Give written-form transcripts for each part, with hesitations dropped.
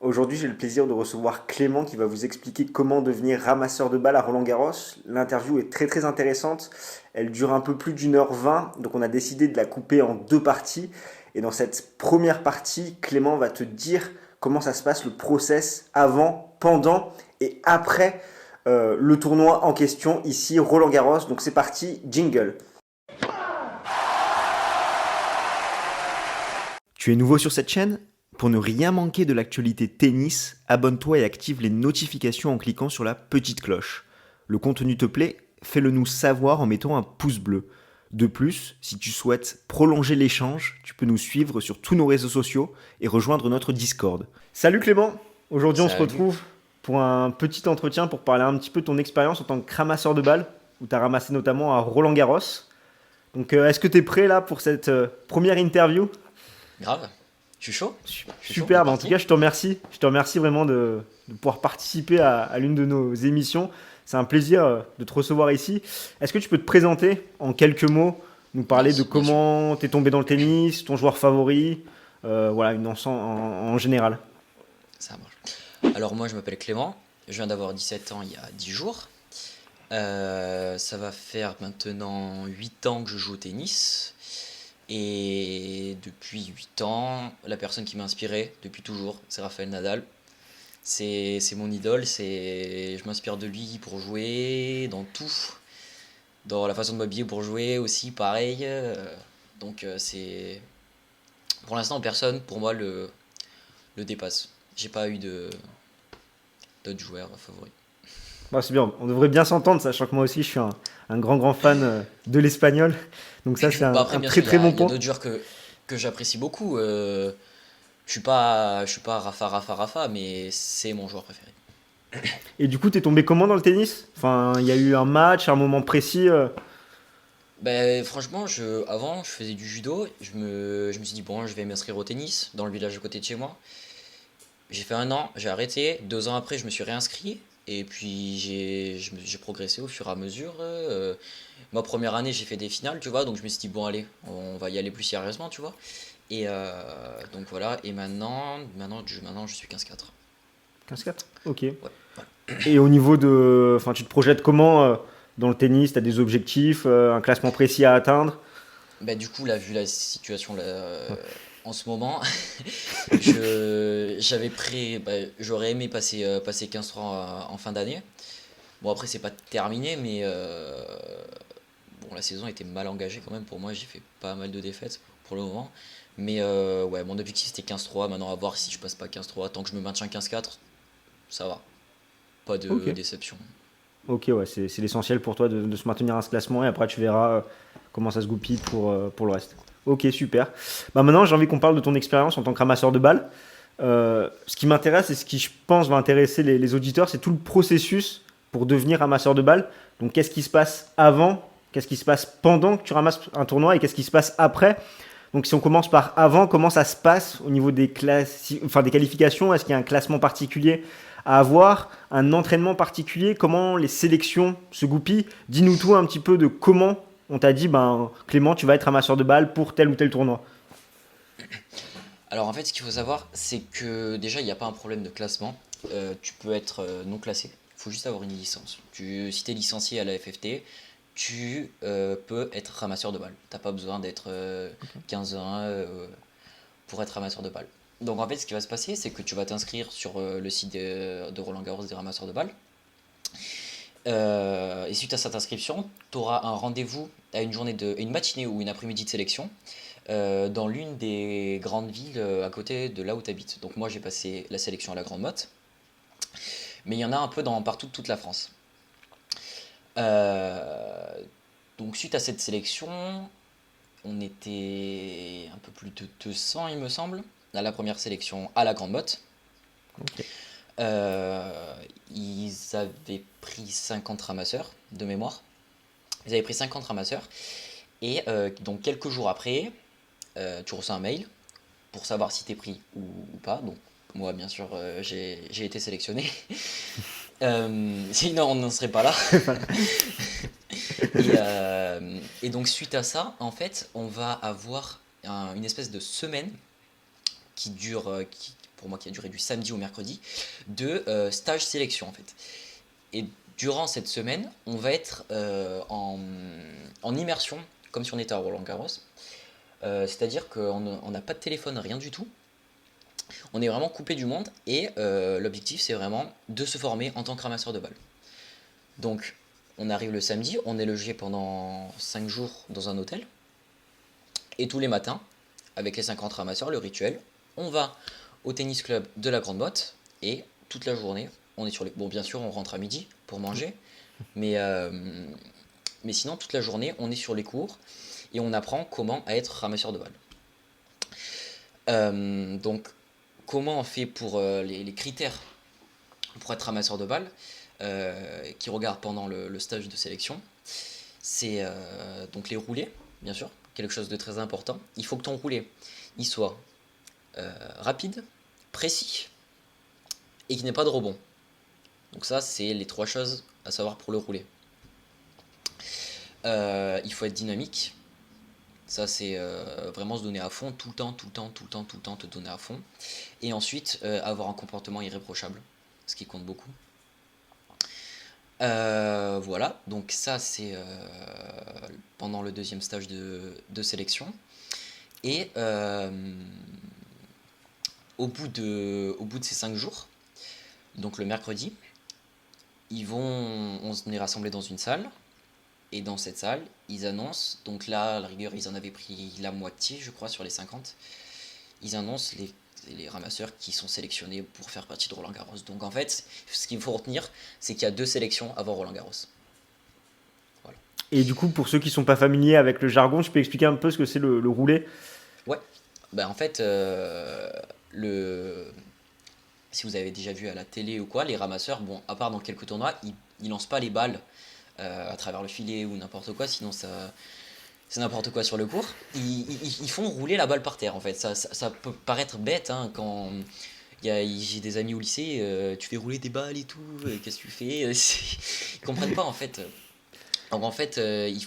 Aujourd'hui, j'ai le plaisir de recevoir Clément qui va vous expliquer comment devenir ramasseur de balles à Roland-Garros. L'interview est très très intéressante. Elle dure un peu plus d'1h20, donc on a décidé de la couper en deux parties. Et dans cette première partie, Clément va te dire comment ça se passe le process avant, pendant et après le tournoi en question, ici Roland-Garros. Donc c'est parti, jingle. Tu es nouveau sur cette chaîne? Pour ne rien manquer de l'actualité tennis, abonne-toi et active les notifications en cliquant sur la petite cloche. Le contenu te plaît? Fais-le nous savoir en mettant un pouce bleu. De plus, si tu souhaites prolonger l'échange, tu peux nous suivre sur tous nos réseaux sociaux et rejoindre notre Discord. Salut Clément! Aujourd'hui on se Salut. retrouve pour un petit entretien pour parler un petit peu de ton expérience en tant que ramasseur de balles, où tu as ramassé notamment à Roland-Garros. Donc est-ce que tu es prêt là pour cette première interview? Grave. Je suis chaud. Je suis chaud, on est Superbe, en tout parti. cas je te remercie. Je te remercie vraiment de pouvoir participer à l'une de nos émissions. C'est un plaisir de te recevoir ici. Est-ce que tu peux te présenter en quelques mots, nous parler de Bien sûr. comment tu es tombé dans le tennis, ton joueur favori, voilà, en général. Ça marche. Alors moi je m'appelle Clément. Je viens d'avoir 17 ans il y a 10 jours. Ça va faire maintenant 8 ans que je joue au tennis. Et depuis 8 ans, la personne qui m'a inspiré depuis toujours, c'est Raphaël Nadal. C'est mon idole, je m'inspire de lui pour jouer, dans tout. Dans la façon de m'habiller pour jouer aussi, pareil. C'est... Pour l'instant, personne, pour moi, le dépasse. J'ai pas eu d'autres joueurs favoris. Bon, c'est bien, on devrait bien s'entendre, sachant que moi aussi je suis un grand fan de l'espagnol. Donc ça c'est Bah un après, bien très sûr, très bon il y a point. d'autres joueurs que j'apprécie beaucoup. Je suis pas Rafa, mais c'est mon joueur préféré. Et du coup, t'es tombé comment dans le tennis? Enfin, il y a eu un match, un moment précis. Ben, franchement, avant, je faisais du judo. Je me suis dit, bon, je vais m'inscrire au tennis dans le village à côté de chez moi. J'ai fait un an, j'ai arrêté. 2 ans après, je me suis réinscrit. Et puis, j'ai progressé au fur et à mesure. Ma première année, j'ai fait des finales, tu vois. Donc, je me suis dit, bon, allez, on va y aller plus sérieusement, tu vois. Et donc, voilà. Et maintenant, je suis 15-4. 15-4. Ok. Ouais, voilà. Et au niveau de. Enfin, tu te projettes comment dans le tennis? Tu as des objectifs, un classement précis à atteindre? Bah, du coup, là, vu la situation là, Ouais. en ce moment, j'aurais aimé passer 15-3 en fin d'année. Bon, après, c'est pas terminé, mais bon, la saison était mal engagée quand même pour moi. J'ai fait pas mal de défaites pour le moment. Mais ouais, mon objectif c'était 15-3. Maintenant, à voir si je passe pas 15-3. Tant que je me maintiens 15-4, ça va. Pas Ok. de déception. Ok, ouais, c'est l'essentiel pour toi de se maintenir à ce classement et après tu verras comment ça se goupille pour le reste. Ok, super. Bah maintenant, j'ai envie qu'on parle de ton expérience en tant que ramasseur de balles. Ce qui m'intéresse et ce qui, je pense, va intéresser les auditeurs, c'est tout le processus pour devenir ramasseur de balles. Donc, qu'est-ce qui se passe avant, qu'est-ce qui se passe pendant que tu ramasses un tournoi et qu'est-ce qui se passe après. Donc, si on commence par avant, comment ça se passe au niveau enfin, des qualifications? Est-ce qu'il y a un classement particulier à avoir, un entraînement particulier? Comment les sélections se goupillent? Dis-nous tout un petit peu de comment on t'a dit, ben, Clément, tu vas être ramasseur de balles pour tel ou tel tournoi. Alors en fait, ce qu'il faut savoir, c'est que déjà, il n'y a pas un problème de classement. Tu peux être non classé. Il faut juste avoir une licence. Si tu es licencié à la FFT, tu peux être ramasseur de balles. T'as pas besoin d'être 15-1 pour être ramasseur de balles. Donc en fait, ce qui va se passer, c'est que tu vas t'inscrire sur le site de Roland Garros des ramasseurs de balles. Et suite à cette inscription, tu auras un rendez-vous à une matinée ou une après-midi de sélection dans l'une des grandes villes à côté de là où tu habites. Donc moi j'ai passé la sélection à la Grande Motte, mais il y en a un peu partout toute la France. Euh, donc suite à cette sélection, on était un peu plus de 200 il me semble, à la première sélection à la Grande Motte. Ok. Ils avaient pris 50 ramasseurs de mémoire. Ils avaient pris 50 ramasseurs. Et donc quelques jours après, tu reçois un mail pour savoir si t'es pris ou pas. Donc moi bien sûr j'ai été sélectionné. Sinon on n'en serait pas là. Et donc suite à ça, en fait, on va avoir une espèce de semaine qui dure, pour moi qui a duré du samedi au mercredi, de stage sélection en fait. Et durant cette semaine, on va être en immersion, comme si on était à Roland-Garros. C'est-à-dire qu'on n'a pas de téléphone, rien du tout. On est vraiment coupé du monde et l'objectif c'est vraiment de se former en tant que ramasseur de balles. Donc on arrive le samedi, on est logé pendant 5 jours dans un hôtel. Et tous les matins, avec les 50 ramasseurs, le rituel, on va au tennis club de la Grande Motte et toute la journée, on est sur les... Bon, bien sûr, on rentre à midi pour manger, mais, sinon, toute la journée, on est sur les cours et on apprend comment être ramasseur de balles. Donc, comment on fait pour les critères pour être ramasseur de balles qui regardent pendant le stage de sélection? C'est donc les roulés, bien sûr, quelque chose de très important. Il faut que ton roulé il soit rapide, précis et qu'il n'ait pas de rebond. Donc ça, c'est les 3 choses à savoir pour le roulé. Il faut être dynamique. Ça, c'est vraiment se donner à fond, tout le temps, te donner à fond. Et ensuite, avoir un comportement irréprochable, ce qui compte beaucoup. Voilà, donc ça, c'est pendant le 2e stage de sélection. Et au bout de ces 5 jours, donc le mercredi, on est rassemblés dans une salle. Et dans cette salle, ils annoncent, donc là, à la rigueur, ils en avaient pris la moitié, je crois, sur les 50. Ils annoncent les ramasseurs qui sont sélectionnés pour faire partie de Roland-Garros. Donc en fait, ce qu'il faut retenir, c'est qu'il y a 2 sélections avant Roland-Garros. Voilà. Et du coup, pour ceux qui sont pas familiers avec le jargon, tu peux expliquer un peu ce que c'est le roulé? Ouais. En fait, si vous avez déjà vu à la télé ou quoi, les ramasseurs, bon, à part dans quelques tournois, ils lancent pas les balles à travers le filet ou n'importe quoi, sinon c'est n'importe quoi sur le court. Ils font rouler la balle par terre en fait. Ça peut paraître bête hein, quand j'ai des amis au lycée, tu fais rouler des balles et tout, qu'est-ce que tu fais? Ils comprennent pas en fait. Donc en fait, il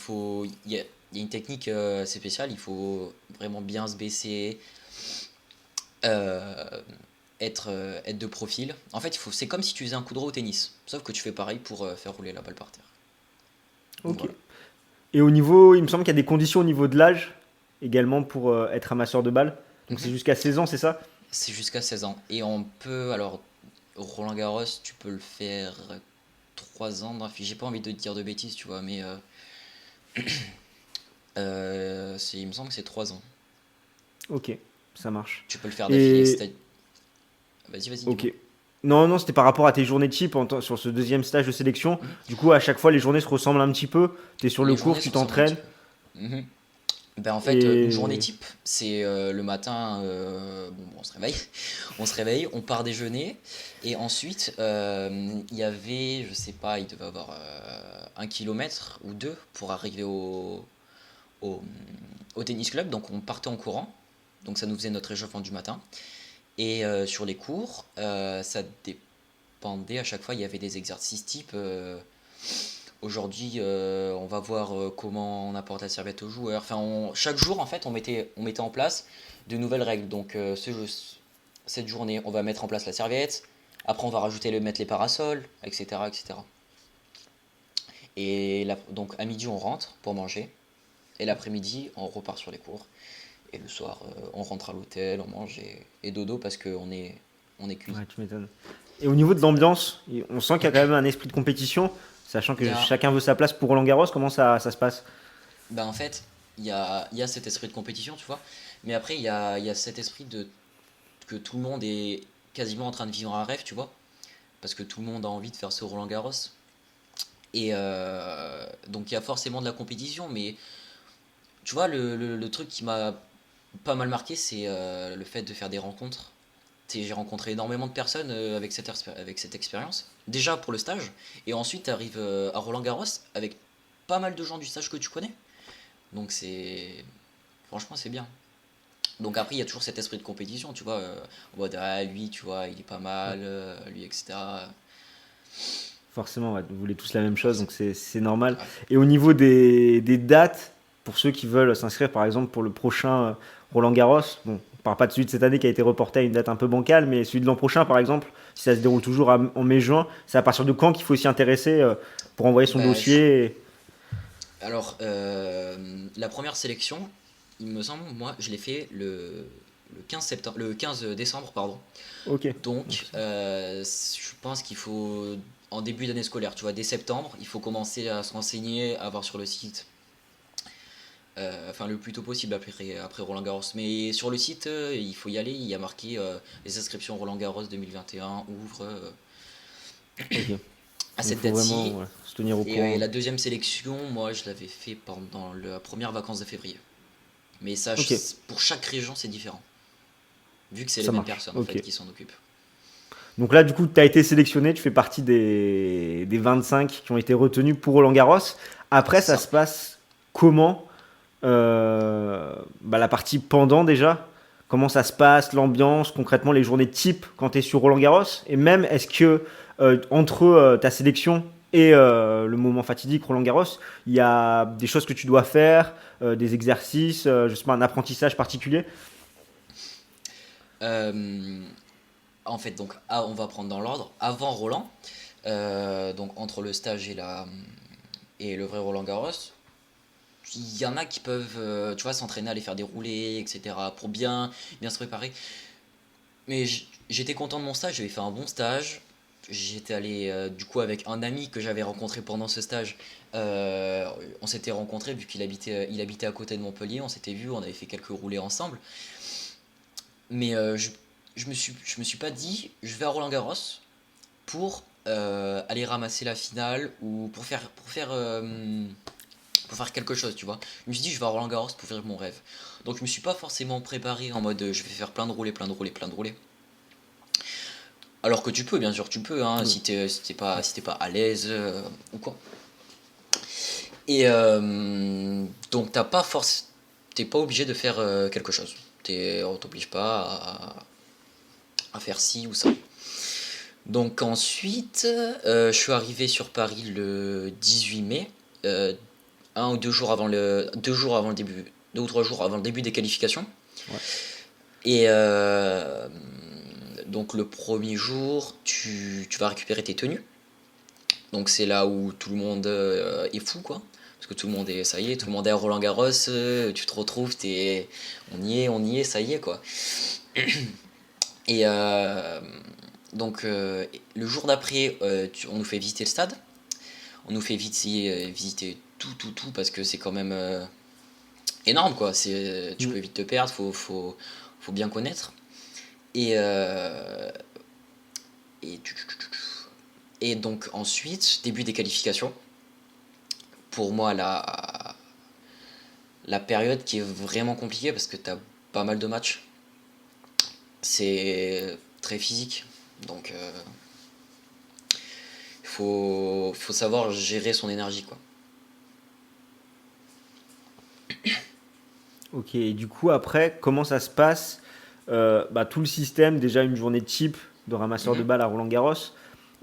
y a une technique assez spéciale, il faut vraiment bien se baisser, euh, être de profil. En fait, c'est comme si tu faisais un coup droit au tennis, sauf que tu fais pareil pour faire rouler la balle par terre. Donc Ok. voilà. Et au niveau, il me semble qu'il y a des conditions au niveau de l'âge également pour être ramasseur de balles. Donc c'est Mhm. jusqu'à 16 ans, c'est ça? C'est jusqu'à 16 ans. Et on peut, alors, Roland Garros, tu peux le faire 3 ans d'affilée. J'ai pas envie de te dire de bêtises, tu vois, mais il me semble que c'est 3 ans. Ok, ça marche. Tu peux le faire d'affilée. Et Vas-y, vas-y, dis-moi. ok. Non, non, c'était par rapport à tes journées type sur ce 2e stage de sélection. Mhm. Du coup, à chaque fois, les journées se ressemblent un petit peu. Tu es sur le Les cours, journées se tu ressemblent un petit t'entraînes. peu. Mhm. En fait, une journée Et type, c'est le matin, bon, on se réveille, on part déjeuner, et ensuite, il y avait, je sais pas, il devait avoir 1 kilomètre ou 2 pour arriver au, au tennis club, donc on partait en courant, donc ça nous faisait notre échauffement du matin, et sur les cours, ça dépendait, à chaque fois, il y avait des exercices type. Aujourd'hui, on va voir comment on apporte la serviette aux joueurs. Enfin, chaque jour, en fait, on mettait en place de nouvelles règles. Donc, cette journée, on va mettre en place la serviette. Après, on va mettre les parasols, etc., etc. Et donc, à midi, on rentre pour manger. Et l'après-midi, on repart sur les cours. Et le soir, on rentre à l'hôtel, on mange et dodo parce qu'on est cuit. ouais, tu m'étonnes. Et au niveau de l'ambiance, on sent qu'il y a quand même un esprit de compétition, sachant Il y que a, chacun veut sa place pour Roland Garros. Comment ça se passe? En fait, il y a cet esprit de compétition, tu vois. Mais après, il y a cet esprit que tout le monde est quasiment en train de vivre un rêve, tu vois. Parce que tout le monde a envie de faire ce Roland Garros. Et donc il y a forcément de la compétition, mais tu vois, le truc qui m'a pas mal marqué, c'est le fait de faire des rencontres. J'ai rencontré énormément de personnes avec cette expérience. Déjà pour le stage, et ensuite tu arrives à Roland Garros avec pas mal de gens du stage que tu connais. Donc franchement, c'est bien. Donc après, il y a toujours cet esprit de compétition, tu vois. En mode, ah, lui, tu vois, il est pas mal, lui, etc. Forcément, ouais, vous voulez tous la même chose, Forcément. donc c'est normal. Ouais. Et au niveau des dates, pour ceux qui veulent s'inscrire par exemple pour le prochain Roland Garros, bon, on parle pas de celui de cette année qui a été reporté à une date un peu bancale, mais celui de l'an prochain, par exemple, si ça se déroule toujours en mai-juin, c'est à partir de quand qu'il faut s'y intéresser pour envoyer son Bah, dossier alors, la première sélection, il me semble, moi, je l'ai fait le 15 septembre, le 15 décembre, pardon. Ok. Donc, je pense qu'il faut, en début d'année scolaire, tu vois, dès septembre, il faut commencer à se renseigner, à voir sur le site, enfin le plus tôt possible après Roland Garros. Mais sur le site, il faut y aller, il y a marqué les inscriptions Roland Garros 2021 ouvrent Ok. à Donc il cette faut vraiment date-ci. se tenir au Et courant. la deuxième sélection, moi, je l'avais fait pendant la première vacances de février. Mais ça, Ok, pour chaque région, c'est différent. Vu que c'est les ça mêmes marche. personnes, en Ok. fait, qui s'en occupent. Donc là, du coup, tu as été sélectionné, tu fais partie des 25 qui ont été retenus pour Roland Garros. Après, C'est ça ça. se passe comment la partie pendant déjà, comment ça se passe, l'ambiance, concrètement les journées type quand tu es sur Roland Garros, et même est-ce que entre ta sélection et le moment fatidique Roland Garros, il y a des choses que tu dois faire, des exercices, je sais pas, un apprentissage particulier. Euh, En fait, donc, on va prendre dans l'ordre. Avant Roland, donc entre le stage et le vrai Roland Garros, il y en a qui peuvent, tu vois, s'entraîner à aller faire des roulés, etc., pour bien se préparer. Mais j'étais content de mon stage, j'avais fait un bon stage. J'étais allé du coup avec un ami que j'avais rencontré pendant ce stage. Euh, on s'était rencontrés vu il habitait à côté de Montpellier. On s'était vu, on avait fait quelques roulés ensemble. Mais je me suis pas dit, je vais à Roland Garros pour aller ramasser la finale ou pour faire quelque chose, tu vois. Je me suis dit, je vais à Roland Garros pour faire mon rêve. Donc je me suis pas forcément préparé en mode je vais faire plein de roulés, plein de roulés, plein de roulés. Alors que tu peux, bien sûr, tu peux, hein, Oui. si t'es pas à l'aise ou quoi. Et donc t'es pas obligé de faire quelque chose. On t'oblige pas à faire ci ou ça. Donc ensuite, je suis arrivé sur Paris le 18 mai, euh, 2 jours avant le début, 2 ou 3 jours avant le début des qualifications. Ouais. Et donc le premier jour, tu vas récupérer tes tenues. Donc c'est là où tout le monde est fou, quoi. Parce que tout le monde est, ça y est, tout le monde est à Roland Garros, tu te retrouves, on y est, ça y est, quoi. Et donc le jour d'après, on nous fait visiter le stade. On nous fait visiter tout, parce que c'est quand même énorme, quoi. Tu Mm. peux vite te perdre, faut bien connaître. Et, et, et donc ensuite, début des qualifications. Pour moi, la période qui est vraiment compliquée parce que tu as pas mal de matchs. C'est très physique. Donc faut savoir gérer son énergie, quoi. Ok, et du coup, après, comment ça se passe tout le système, déjà une journée type de ramasseur de Mhm. balles à Roland-Garros.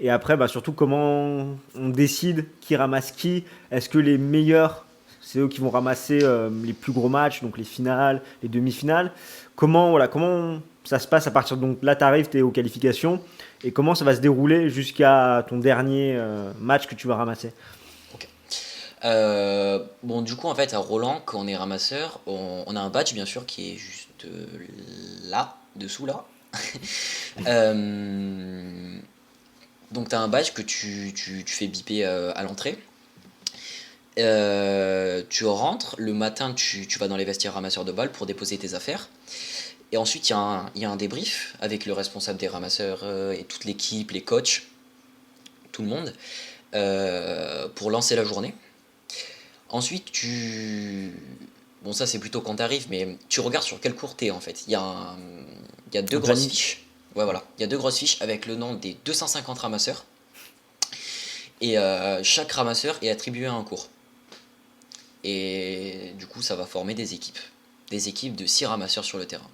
Et après, surtout, comment on décide qui ramasse qui. Est-ce que les meilleurs, c'est eux qui vont ramasser les plus gros matchs, donc les finales, les demi-finales. Comment ça se passe à partir de donc là, tu arrives, tu es aux qualifications. Et comment ça va se dérouler jusqu'à ton dernier match que tu vas ramasser. Ok. Bon, du coup, en fait, à Roland, quand on est ramasseur, on a un badge, bien sûr, qui est juste là, dessous, là. Euh, donc, tu as un badge que tu fais biper à l'entrée. Tu rentres, le matin, tu vas dans les vestiaires ramasseurs de balles pour déposer tes affaires. Et ensuite, il y a un débrief avec le responsable des ramasseurs et toute l'équipe, les coachs, tout le monde, pour lancer la journée. Ensuite, bon, ça c'est plutôt quand t'arrives, mais tu regardes sur quel cours t'es en fait. Il y a deux Un grosses planning. fiches. Ouais, voilà. Il y a deux grosses fiches avec le nom des 250 ramasseurs. Et chaque ramasseur est attribué à un cours. Et du coup, ça va former des équipes. Des équipes de 6 ramasseurs sur le terrain.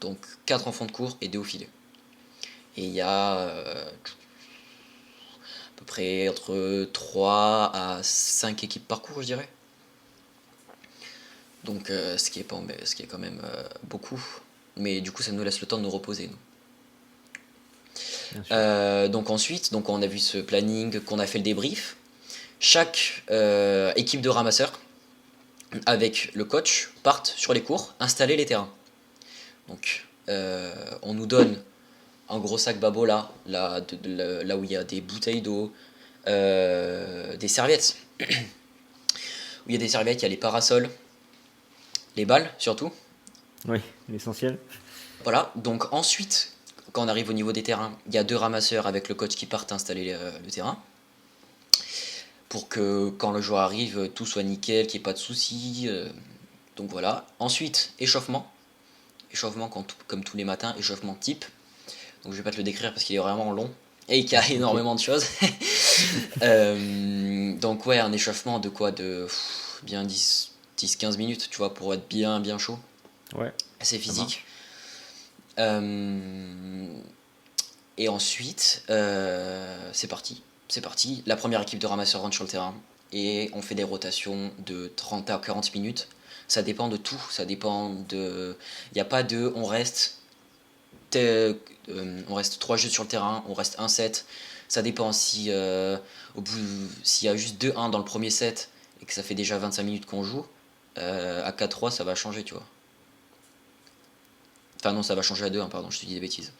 Donc 4 enfants de cours et 2 au filet. Et il y a à peu près entre 3 à 5 équipes par cours, je dirais. Donc ce qui est quand même beaucoup. mais du coup ça nous laisse le temps de nous reposer, nous. Bien sûr. Donc ensuite, donc on a vu ce planning, qu'on a fait le débrief. Chaque équipe de ramasseurs avec le coach partent sur les cours, installer les terrains. Donc on nous donne un gros sac babo là où il y a des bouteilles d'eau, des serviettes. Où il y a des serviettes, il y a les parasols, les balles surtout. Oui, l'essentiel. Voilà, donc ensuite, quand on arrive au niveau des terrains, il y a 2 ramasseurs avec le coach qui partent installer le terrain. Pour que quand le joueur arrive, tout soit nickel, qu'il n'y ait pas de soucis. Donc voilà. Ensuite, échauffement. Échauffement comme tous les matins, échauffement type. Donc je vais pas te le décrire parce qu'il est vraiment long et qu'il y a énormément de choses. Donc ouais, un échauffement de quoi, de bien 10-15 minutes, tu vois, pour être bien chaud. Ouais. Assez physique. Et ensuite, c'est parti. C'est parti. La première équipe de ramasseurs rentre sur le terrain et on fait des rotations de 30 à 40 minutes. Ça dépend de tout. Ça dépend de. Il n'y a pas de. On reste 3 jeux sur le terrain, on reste 1 set. Ça dépend si s'il y a juste 2-1 dans le premier set et que ça fait déjà 25 minutes qu'on joue. À 4-3, ça va changer, tu vois. Enfin non, ça va changer à 2-1, pardon, je te dis des bêtises.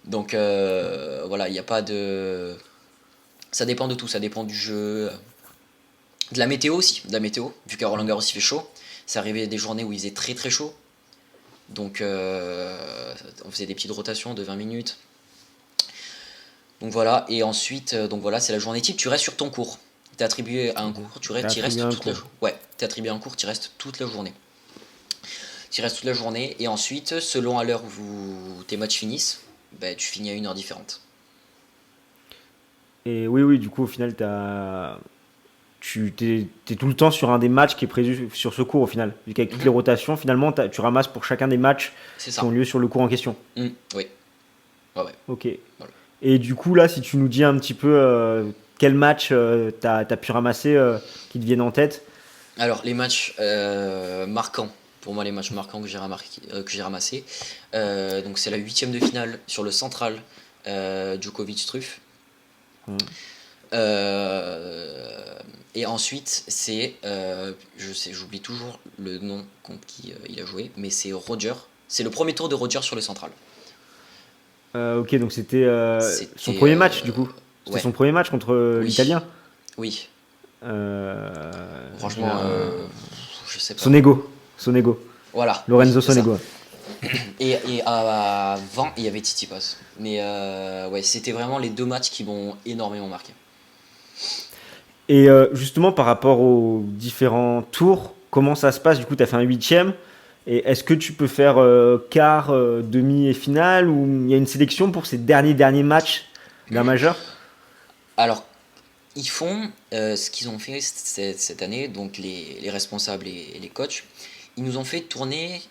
Donc voilà, il n'y a pas de. Ça dépend de tout, ça dépend du jeu. De la météo aussi, de la météo. Vu qu'à Roland Garros il fait chaud, c'est arrivé des journées où il faisait très chaud. Donc on faisait des petites rotations de 20 minutes. Donc voilà, et ensuite, donc voilà, c'est la journée type, tu restes sur ton cours. T'es attribué à un cours, tu restes toute la journée. Ouais, t'es attribué à un cours, tu restes toute la journée. Tu restes toute la journée, et ensuite, selon à l'heure où tes matchs finissent, bah, tu finis à une heure différente. Et oui, du coup, au final, t'es tout le temps sur un des matchs qui est prévu sur ce cours, au final. Vu qu'avec toutes les rotations, finalement, tu ramasses pour chacun des matchs qui ont lieu sur le cours en question. Oui. Ouais. Ok. Voilà. Et du coup, là, si tu nous dis un petit peu quel match t'as pu ramasser qui te viennent en tête. Alors, les matchs marquants, pour moi, les matchs marquants que j'ai ramassés, donc c'est la 8e de finale sur le central Djokovic-Struff. Et ensuite, c'est, j'oublie toujours le nom contre qui il a joué, mais c'est Roger. C'est le premier tour de Roger sur le central. Ok, donc c'était son C'était, premier match, du coup. C'était ouais, son premier match contre oui, l'Italien. oui. J'ai Franchement, je sais pas. Sonego. Voilà, oui, Lorenzo c'est ça. Sonego. Et avant, il y avait Tsitsipas. Mais ouais, c'était vraiment les 2 matchs qui m'ont énormément marqué. Et justement, par rapport aux différents tours, comment ça se passe? Du coup, tu as fait un huitième. Et est-ce que tu peux faire quart, demi et finale? Ou il y a une sélection pour ces derniers matchs d'un majeur? Alors, ils font ce qu'ils ont fait cette année, donc les responsables et les coachs, ils ont fait tourner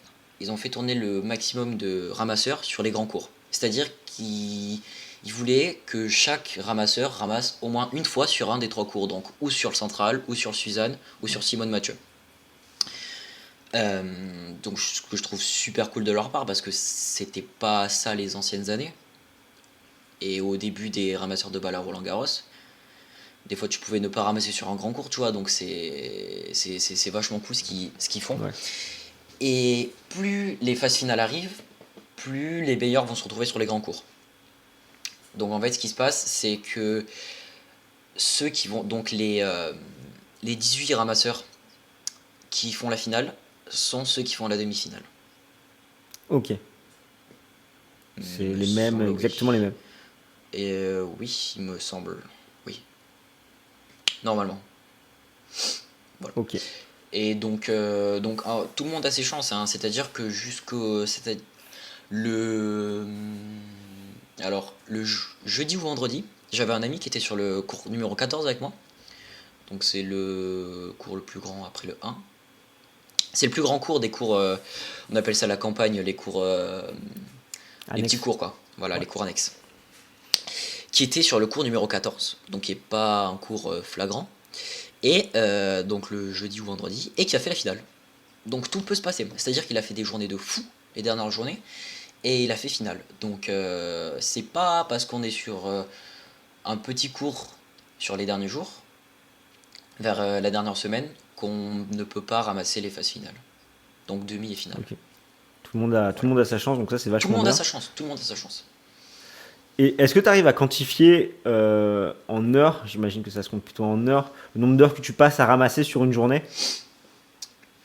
le maximum de ramasseurs sur les grands cours. C'est-à-dire qu'ils voulaient que chaque ramasseur ramasse au moins une fois sur un des 3 cours, donc ou sur le central, ou sur Suzanne, ou sur Simone Mathieu. Donc ce que je trouve super cool de leur part, parce que c'était pas ça les anciennes années. Et au début des ramasseurs de balles à Roland Garros, des fois tu pouvais ne pas ramasser sur un grand cours, tu vois, donc c'est vachement cool ce qu'ils font. Ouais. Et plus les phases finales arrivent, plus les meilleurs vont se retrouver sur les grands cours. Donc en fait ce qui se passe, c'est que ceux qui vont, donc les 18 ramasseurs qui font la finale sont ceux qui font la demi-finale. Ok. Il C'est me les mêmes, semble, exactement oui. les mêmes. Et oui, il me semble, oui, normalement. Voilà. Ok. Et donc, tout le monde a ses chances, hein. C'est-à-dire que le, alors, jeudi ou vendredi, j'avais un ami qui était sur le cours numéro 14 avec moi. Donc c'est le cours le plus grand après le 1. C'est le plus grand cours des cours, on appelle ça la campagne, les cours, les petits Annexe. cours quoi. Voilà, Ouais. les cours annexes. Qui était sur le cours numéro 14, donc qui n'est pas un cours flagrant. Et donc le jeudi ou vendredi, et qui a fait la finale. Donc tout peut se passer. C'est-à-dire qu'il a fait des journées de fou. les dernières journées, et il a fait finale. Donc c'est pas parce qu'on est sur un petit cours sur les derniers jours, vers la dernière semaine, qu'on ne peut pas ramasser les phases finales. Donc demi et finale. Ok. Tout le monde a sa chance, donc ça c'est Tout le vachement monde a bien. sa chance, tout le monde a sa chance. Et est-ce que tu arrives à quantifier en heures, j'imagine que ça se compte plutôt en heures, le nombre d'heures que tu passes à ramasser sur une journée?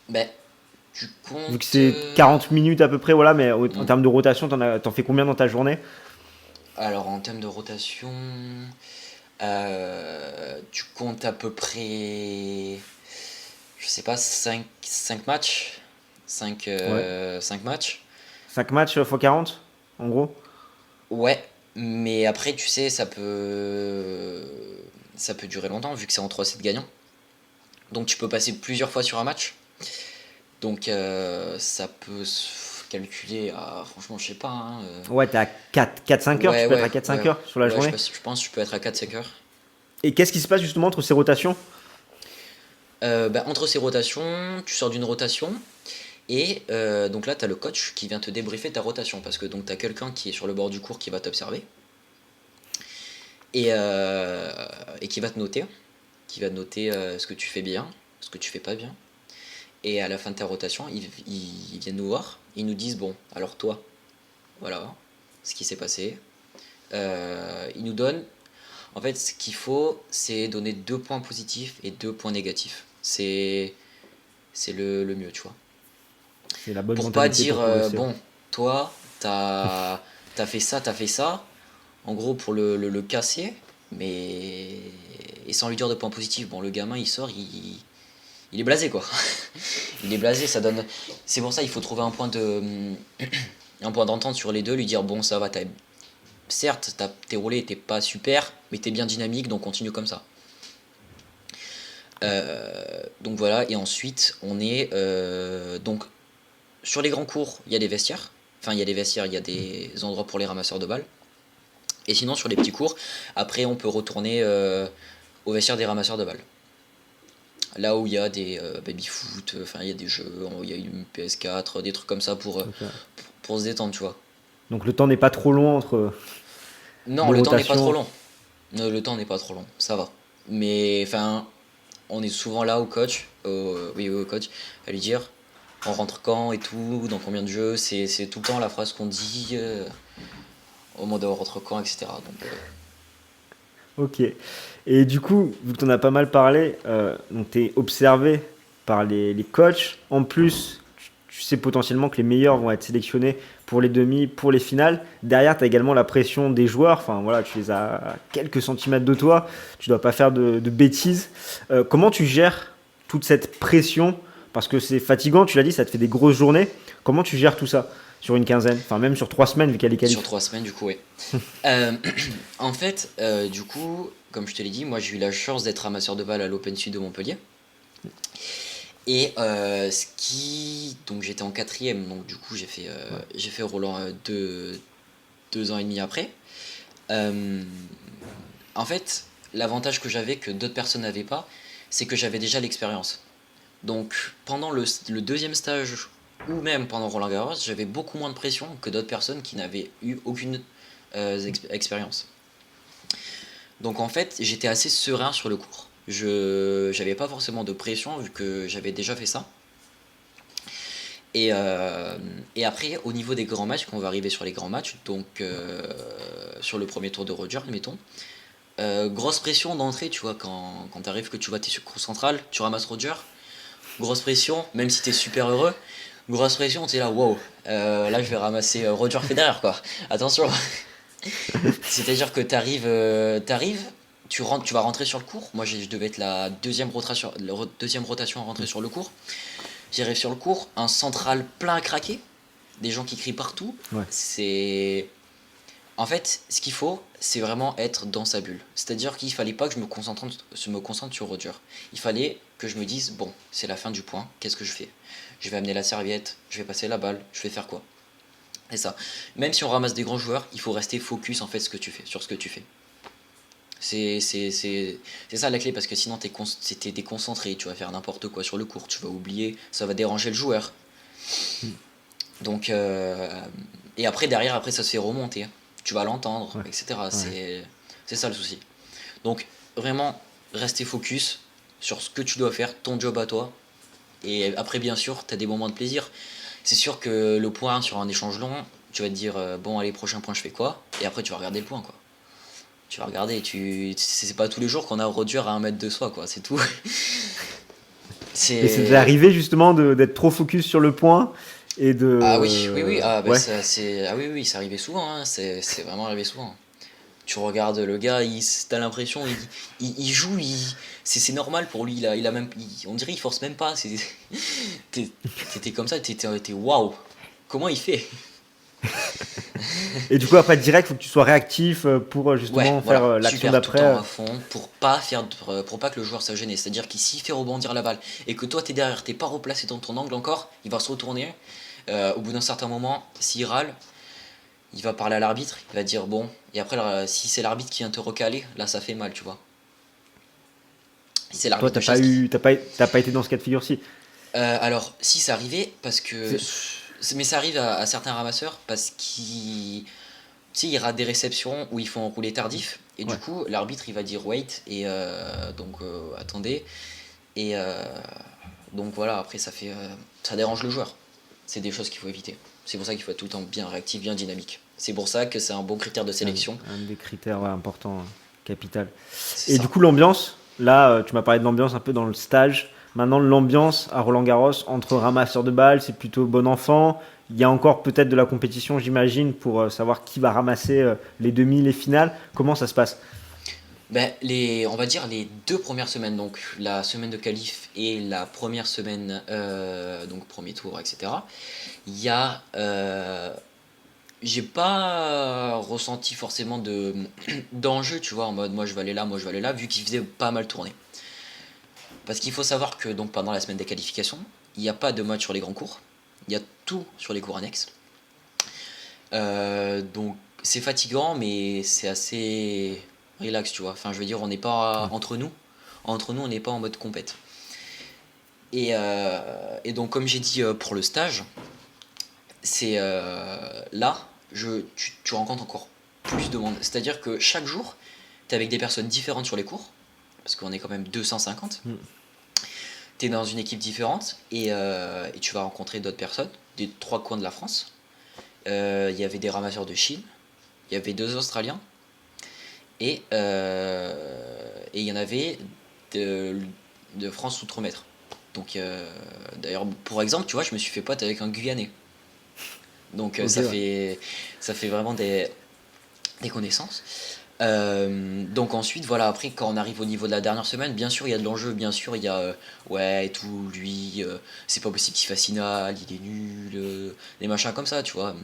Ben, tu Vu que comptes. c'est 40 minutes à peu près, voilà, mais en Hmm. termes de rotation, t'en fais combien dans ta journée? Alors en termes de rotation, tu comptes à peu près, je sais pas, cinq matchs. Ouais. 5 matchs. 5 matchs x 40, en gros? Ouais, mais après, tu sais, ça peut durer longtemps vu que c'est en 3 sets gagnants. Donc tu peux passer plusieurs fois sur un match. Donc ça peut se calculer à, franchement, je sais pas, hein, Ouais, t'es à 4-5 heures, tu ouais, peux être à ouais, 4-5 ouais. heures sur la Ouais, journée. je pense que je peux être à 4 5 heures. Et qu'est-ce qui se passe justement entre ces rotations? Bah, entre ces rotations, tu sors d'une rotation et donc là, tu as le coach qui vient te débriefer ta rotation parce que donc tu as quelqu'un qui est sur le bord du cours qui va t'observer et, euh, et qui va te noter ce que tu fais bien, ce que tu fais pas bien. Et à la fin de ta rotation, ils viennent nous voir, ils nous disent bon, alors toi, voilà ce qui s'est passé. Ils nous donnent, en fait, ce qu'il faut, c'est donner 2 points positifs et 2 points négatifs. C'est le mieux, tu vois. C'est la bonne Pour pas mentalité dire pour progresser. bon, toi, t'as fait ça, t'as fait ça, en gros pour le casser, mais et sans lui dire de points positifs. Bon, le gamin il sort, il est blasé quoi. Il est blasé, ça donne. C'est pour ça il faut trouver un point d'entente sur les deux, lui dire bon ça va, certes tes roulés étaient pas super, mais t'es bien dynamique donc continue comme ça. Donc voilà, et ensuite on est donc sur les grands cours, il y a des vestiaires. Enfin, il y a des vestiaires, il y a des endroits pour les ramasseurs de balles. Et sinon, sur les petits cours, après, on peut retourner au vestiaire des ramasseurs de balles. Là où il y a des baby-foot, enfin, il y a des jeux, il y a une PS4, des trucs comme ça Ok. pour se détendre, tu vois. Donc le temps n'est pas trop long entre Non, deux le temps n'est pas trop rotations. long. Le temps n'est pas trop long, ça va. Mais, enfin, on est souvent là au coach, oui, au coach, à lui dire on rentre quand et tout, dans combien de jeux, c'est tout le temps la phrase qu'on dit. Au moment de rentre quand, etc. Donc, Ok. Et du coup, vu que tu en as pas mal parlé, donc tu es observé par les coachs. En plus, tu sais potentiellement que les meilleurs vont être sélectionnés pour les demi, pour les finales. Derrière, tu as également la pression des joueurs. Enfin, voilà, tu les as à quelques centimètres de toi. Tu dois pas faire de bêtises. Comment tu gères toute cette pression? Parce que c'est fatigant, tu l'as dit, ça te fait des grosses journées. Comment tu gères tout ça sur une quinzaine? Enfin, même sur 3 semaines, vu qu'il y a les sur qualifs. 3 semaines, du coup, ouais. Euh, En fait, du coup, comme je te l'ai dit, moi j'ai eu la chance d'être ramasseur de balles à l'Open Sud de Montpellier. Et donc j'étais en quatrième, donc du coup Ouais. j'ai fait Roland 2 ans et demi après. Euh, En fait, l'avantage que j'avais que d'autres personnes n'avaient pas, c'est que j'avais déjà l'expérience. Donc pendant le deuxième stage ou même pendant Roland Garros, j'avais beaucoup moins de pression que d'autres personnes qui n'avaient eu aucune expérience. Donc en fait, j'étais assez serein sur le cours. Je J'avais pas forcément de pression vu que j'avais déjà fait ça. Et, euh, et après, au niveau des grands matchs, quand on va arriver sur les grands matchs, donc sur le premier tour de Roger, admettons, grosse pression d'entrée, tu vois, quand t'arrives que tu vois tes sur cours central, tu ramasses Roger, grosse pression, même si t'es super heureux, grosse pression, t'es là, wow, là je vais ramasser Roger Federer, quoi. Attention. C'est-à-dire que t'arrives, tu vas rentrer sur le cours. Moi, je devais être la deuxième rotation à rentrer sur le cours. J'arrive sur le cours, un central plein à craquer, des gens qui crient partout. Ouais. C'est En fait, ce qu'il faut, c'est vraiment être dans sa bulle. C'est-à-dire qu'il fallait pas que je me concentre sur Roger. Il fallait que je me dise bon, c'est la fin du point. Qu'est-ce que je fais? Je vais amener la serviette, je vais passer la balle, je vais faire quoi? Et ça. Même si on ramasse des grands joueurs, il faut rester focus en fait sur ce que tu fais. C'est ça la clé parce que sinon t'es déconcentré, tu vas faire n'importe quoi sur le court, tu vas oublier, ça va déranger le joueur. Donc, et après, derrière, après, ça se fait remonter, hein. Tu vas l'entendre, Ouais, etc. ouais. C'est ça le souci. Donc, vraiment, rester focus sur ce que tu dois faire, ton job à toi. Et après, bien sûr, tu as des moments de plaisir. C'est sûr que le point sur un échange long, tu vas te dire, bon, allez, prochain point, je fais quoi? Et après, tu vas regarder le point, quoi. Tu vas regarder, c'est pas tous les jours qu'on a Roger à 1 mètre de soi, quoi, c'est tout. Et c'est C'est. arrivé justement d'être trop focus sur le point et Ah oui, oui, oui, de... ah, bah, Ouais. ah oui, oui, c'est arrivé souvent, hein, c'est vraiment arrivé souvent. Tu regardes le gars, t'as l'impression, il joue, c'est normal pour lui, il a même, on dirait il force même pas. T'es- T'étais comme ça, t'es waouh, comment il fait? Et du coup, après, direct, faut que tu sois réactif pour Ouais, justement faire voilà, tu l'action perds tout le temps d'après. à fond pour pas que le joueur soit gêné. C'est-à-dire qu'il s'il fait rebondir la balle et que toi t'es derrière, t'es pas replacé dans ton angle encore, il va se retourner. Au bout d'un certain moment, s'il râle, il va parler à l'arbitre, il va dire bon, et après si c'est l'arbitre qui vient te recaler, là ça fait mal, tu vois. Si c'est Toi, l'arbitre de chasse qui. t'as pas été dans ce cas de figure-ci. Alors, si ça arrivait, parce que. C'est- Mais ça arrive à certains ramasseurs parce qu'ils. Tu sais, ils ratent des réceptions où ils font rouler tardif. Et du Ouais. coup, l'arbitre il va dire wait. Et donc, attendez. Et donc voilà, après ça fait. Ça dérange le joueur. C'est des choses qu'il faut éviter. C'est pour ça qu'il faut être tout le temps bien réactif, bien dynamique. C'est pour ça que c'est un bon critère de C'est sélection. un des critères ouais, importants, capital. C'est Et du ça. coup, l'ambiance, là, tu m'as parlé de l'ambiance un peu dans le stage. Maintenant, l'ambiance à Roland-Garros entre ramasseurs de balles, c'est plutôt bon enfant. Il y a encore peut-être de la compétition, j'imagine, pour savoir qui va ramasser les demi, les finales. Comment ça se passe? Ben, on va dire les 2 premières semaines, donc la semaine de qualif et la première semaine, donc premier tour, etc. Il y a, j'ai pas ressenti forcément d'enjeu, tu vois, en mode moi je vais aller là, moi je vais aller là, vu qu'il faisait pas mal tourner. Parce qu'il faut savoir que donc pendant la semaine des qualifications, il n'y a pas de mode sur les grands cours, il y a tout sur les cours annexes. Donc c'est fatigant, mais c'est assez relax, tu vois. Enfin, je veux dire, on n'est pas Ouais. entre nous, on n'est pas en mode compète. Et donc, comme j'ai dit pour le stage, c'est là, tu rencontres encore plus de monde. C'est-à-dire que chaque jour, tu es avec des personnes différentes sur les cours, parce qu'on est quand même 250. Mm. Tu es dans une équipe différente et tu vas rencontrer d'autres personnes des 3 coins de la France. Il y avait des ramasseurs de Chine, il y avait 2 Australiens et il y en avait de, de France Outre-mer. Donc, d'ailleurs, pour exemple, tu vois, je me suis fait pote avec un Guyanais. Donc, Ok, ouais. ça fait vraiment des connaissances. Donc ensuite, voilà, après, quand on arrive au niveau de la dernière semaine, bien sûr, il y a de l'enjeu, bien sûr, il y a, ouais, et tout, lui, c'est pas possible qu'il fasse finale, il est nul, des machins comme ça, tu vois.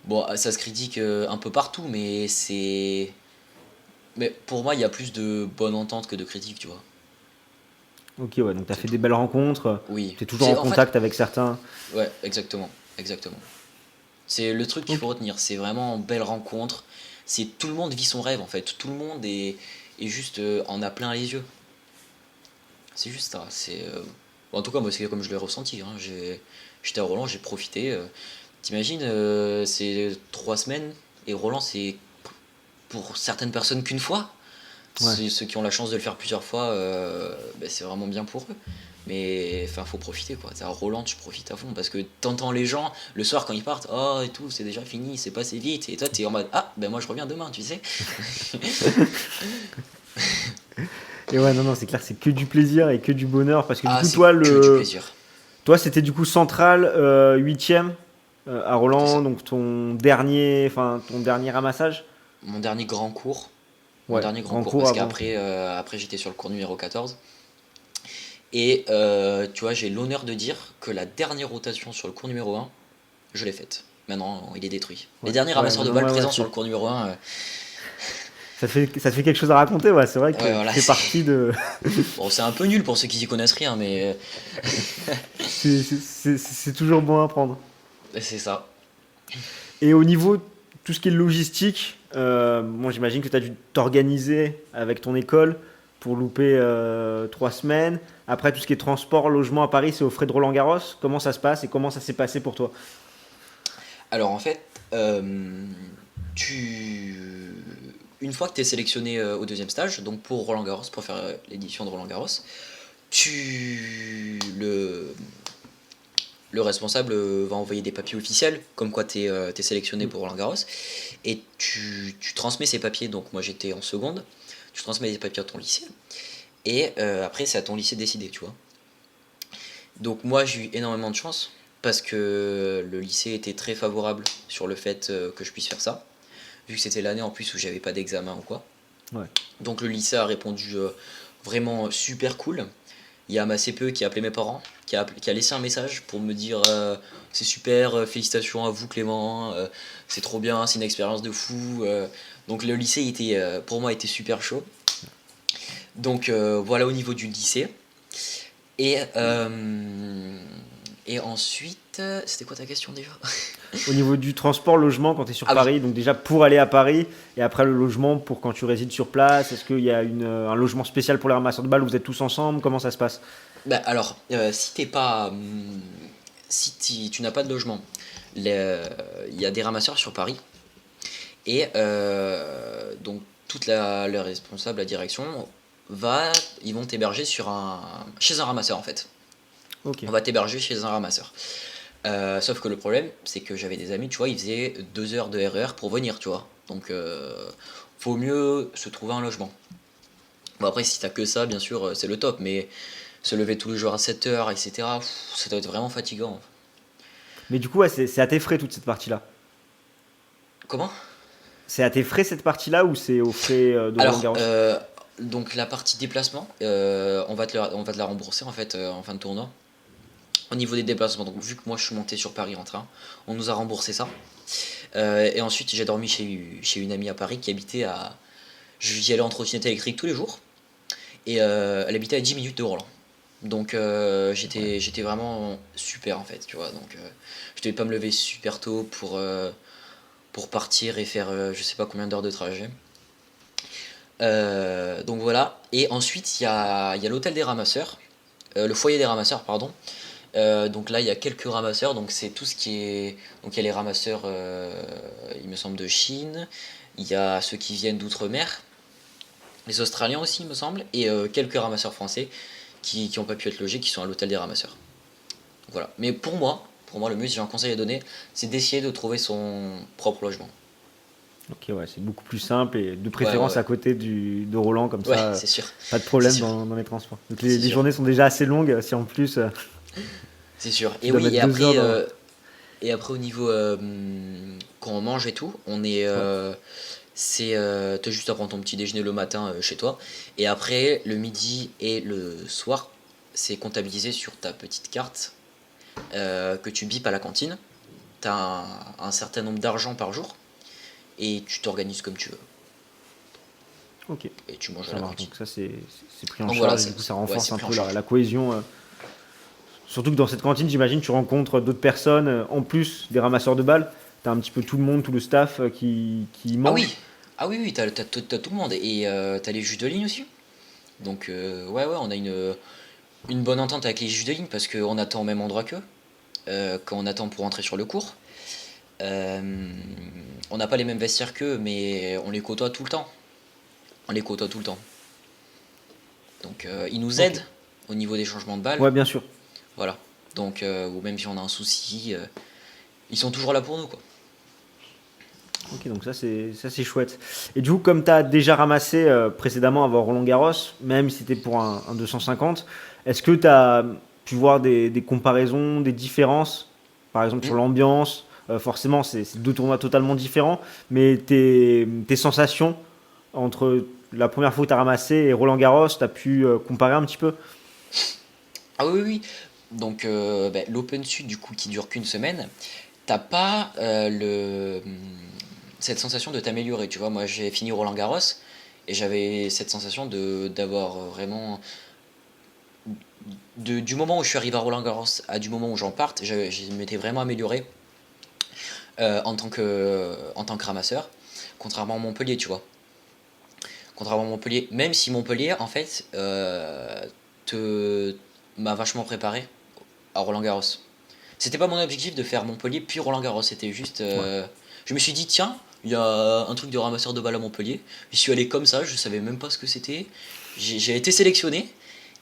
Bon, ça se critique un peu partout, mais c'est. Mais pour moi, il y a plus de bonne entente que de critique, tu vois. Ok, ouais, donc tu as C'est fait tout. des belles rencontres. Oui. Tu es toujours en C'est en fait. contact avec certains. Ouais, exactement. Exactement. C'est le truc qu'il Ok. faut retenir. C'est vraiment une belle rencontre. C'est tout le monde vit son rêve en fait. Tout le monde est juste en a plein les yeux. C'est juste ça. Bon, en tout cas, moi, c'est comme je l'ai ressenti, hein. J'étais à Roland, j'ai profité. T'imagines, c'est 3 semaines et Roland, c'est pour certaines personnes qu'une fois. Ouais. Ceux qui ont la chance de le faire plusieurs fois, ben, c'est vraiment bien pour eux. Mais enfin, faut profiter quoi. À Roland, tu profites à fond parce que t'entends les gens le soir quand ils partent, oh et tout, c'est déjà fini, c'est passé vite. Et toi, t'es en mode, ah, ben moi je reviens demain, tu sais. Et ouais, non, non, c'est clair, c'est que du plaisir et que du bonheur. Parce que du Ah, coup, c'est que du plaisir. toi c'était du coup central, 8ème à C'est Roland, ça. donc ton dernier ramassage. Mon dernier grand cours. Mon Ouais, dernier grand grand cours cours parce avant. qu'après après j'étais sur le cours numéro 14. Et tu vois, j'ai l'honneur de dire que la dernière rotation sur le cours numéro 1, je l'ai faite. Maintenant, il est détruit. Les Ouais, derniers ouais, ramasseurs de maintenant, balles ouais, ouais, présents sur le cours numéro 1, ça te fait quelque chose à raconter, ouais. C'est vrai ouais, que tu voilà, fais partie de. bon, c'est un peu nul pour ceux qui y connaissent rien, mais C'est toujours bon à prendre. c'est ça. Et au niveau tout ce qui est logistique, bon, j'imagine que tu as dû t'organiser avec ton école pour louper 3 semaines. Après, tout ce qui est transport, logement à Paris, c'est aux frais de Roland Garros. Comment ça se passe et comment ça s'est passé pour toi? Alors en fait, tu... une fois que tu es sélectionné au deuxième stage, donc pour Roland Garros, pour faire l'édition de Roland Garros, tu le responsable va envoyer des papiers officiels, comme quoi tu es sélectionné pour Roland Garros, et tu transmets ces papiers. Donc moi j'étais en seconde, tu transmets les papiers à ton lycée, et après c'est à ton lycée de décider, tu vois. Donc moi j'ai eu énormément de chance, parce que le lycée était très favorable sur le fait que je puisse faire ça, vu que c'était l'année en plus où j'avais pas d'examen ou quoi. Ouais. Donc le lycée a répondu vraiment super cool. Il y a ma CPE qui a appelé mes parents, qui a laissé un message pour me dire c'est super, félicitations à vous Clément, c'est trop bien, c'est une expérience de fou. Donc le lycée était, pour moi était super chaud. Donc voilà au niveau du lycée. Et, et ensuite, c'était quoi ta question déjà? Au niveau du transport, logement, quand tu es sur Ah oui, Paris, donc déjà pour aller à Paris, et après le logement pour quand tu résides sur place, est-ce qu'il y a un logement spécial pour les ramasseurs de balles où vous êtes tous ensemble? Comment ça se passe? bah alors, si t'es pas, si tu n'as pas de logement, il y a des ramasseurs sur Paris. Et donc toute la responsable, la direction, ils vont t'héberger chez un ramasseur en fait. Ok. On va t'héberger chez un ramasseur. Sauf que le problème, c'est que j'avais des amis, tu vois, ils faisaient 2 heures de RER pour venir, tu vois. Donc faut mieux se trouver un logement. Bon après si t'as que ça, bien sûr, c'est le top, mais se lever tous les jours à 7 heures, etc., ça doit être vraiment fatigant. Mais du coup, ouais, c'est à tes frais toute cette partie-là. Comment? C'est à tes frais cette partie-là ou c'est aux frais de Roland Alors, Garros? donc la partie déplacement, on va te la rembourser en fait en fin de tournoi. Au niveau des déplacements, donc vu que moi je suis monté sur Paris en train, on nous a remboursé ça. Et ensuite j'ai dormi chez une amie à Paris qui habitait à... J'y allais en trottinette électrique tous les jours. Et elle habitait à 10 minutes de Roland. Donc j'étais vraiment super en fait, tu vois. Donc je devais pas me lever super tôt pour partir et faire je sais pas combien d'heures de trajet. Donc voilà. Et ensuite, il y a l'hôtel des ramasseurs, le foyer des ramasseurs, pardon. Donc là, il y a quelques ramasseurs. Donc c'est tout ce qui est. Donc il y a les ramasseurs, il me semble, de Chine. Il y a ceux qui viennent d'outre-mer. Les Australiens aussi, il me semble. Et quelques ramasseurs français qui ont pas pu être logés, qui sont à l'hôtel des ramasseurs. Voilà. Mais pour moi, le mieux, si j'ai un conseil à donner, c'est d'essayer de trouver son propre logement. Ok, ouais, c'est beaucoup plus simple et de Ouais, ouais, préférence ouais. à côté de Roland, comme Ouais, ça, c'est sûr. pas de C'est problème sûr. dans les transports. Donc C'est les sûr. journées sont déjà assez longues, si en plus C'est sûr. tu dois mettre 2 heures dans. Et après au niveau quand on mange et tout, Ouais, t'as juste à prendre ton petit déjeuner le matin chez toi. Et après le midi et le soir, c'est comptabilisé sur ta petite carte que tu bipes à la cantine. T'as un certain nombre d'argent par jour et tu t'organises comme tu veux. ok, Et tu manges à ça la marche. cantine. Donc ça, c'est pris en Donc voilà, charge et du coup, ça ouais, renforce c'est un pris en peu la charge. cohésion. Surtout que dans cette cantine, j'imagine, tu rencontres d'autres personnes, en plus des ramasseurs de balles. T'as un petit peu tout le monde, tout le staff qui Ah mange. oui, ah oui, oui, t'as tout le monde. Et t'as les juges de ligne aussi. Donc ouais, ouais, on a une bonne entente avec les juges de ligne parce qu'on attend au même endroit qu'eux, quand on attend pour entrer sur le cours. Euh, on n'a pas les mêmes vestiaires qu'eux, mais on les côtoie tout le temps. On les côtoie tout le temps. Donc ils nous Ok. aident au niveau des changements de balles. Ouais, bien sûr. Voilà. Donc, ou même si on a un souci, ils sont toujours là pour nous, quoi. Ok, donc ça c'est chouette. Et du coup, comme tu as déjà ramassé précédemment avant Roland Garros, même si c'était pour un 250, est-ce que tu as pu voir des comparaisons, des différences, par exemple Hmm. sur l'ambiance? Forcément, c'est deux tournois totalement différents, mais tes sensations entre la première fois que tu as ramassé et Roland Garros, tu as pu comparer un petit peu? Ah oui, oui, oui. Donc, l'Open Sud, du coup, qui dure qu'une semaine, t'as pas cette sensation de t'améliorer. Tu vois, moi, j'ai fini Roland Garros et j'avais cette sensation d'avoir vraiment du moment où je suis arrivé à Roland Garros à du moment où j'en parte, je m'étais vraiment amélioré en tant que ramasseur, contrairement à Montpellier, tu vois. contrairement à Montpellier. Même si Montpellier, en fait, m'a vachement préparé à Roland-Garros. C'était pas mon objectif de faire Montpellier puis Roland-Garros. C'était juste. Ouais. Je me suis dit, tiens, il y a un truc de ramasseur de balles à Montpellier. J'y suis allé comme ça, je savais même pas ce que c'était. J'ai été sélectionné.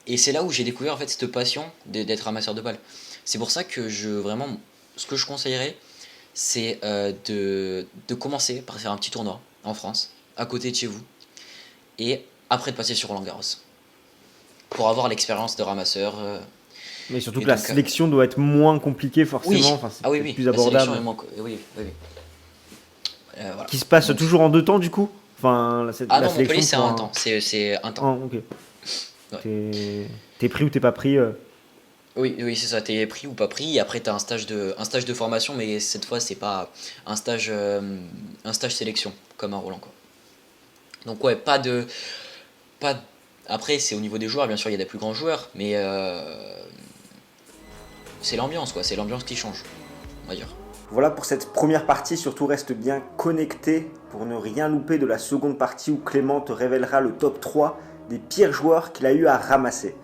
Et c'est là où j'ai découvert en fait cette passion d'être ramasseur de balles. C'est pour ça que vraiment, ce que je conseillerais, c'est de commencer par faire un petit tournoi en France, à côté de chez vous, et après de passer sur Roland-Garros, pour avoir l'expérience de ramasseur. Mais surtout Et que la donc, sélection doit être moins compliquée forcément, oui, enfin, c'est ah oui, peut-être oui, plus la sélection abordable. est moins. Oui, oui, oui. Voilà. Qui se passe Donc, toujours en 2 temps du coup. Enfin, ah la non, Montpellier sélection c'est pour un temps, c'est un temps. Ok. Ouais. T'es pris ou t'es pas pris Oui, oui, c'est ça, t'es pris ou pas pris, et après t'as un stage de formation, mais cette fois c'est pas un stage sélection, comme à Roland, quoi. Donc ouais, pas de- après c'est au niveau des joueurs, bien sûr il y a des plus grands joueurs, mais c'est l'ambiance, quoi, c'est l'ambiance qui change, on va dire. Voilà pour cette première partie, surtout reste bien connecté pour ne rien louper de la seconde partie où Clément te révélera le top 3 des pires joueurs qu'il a eu à ramasser.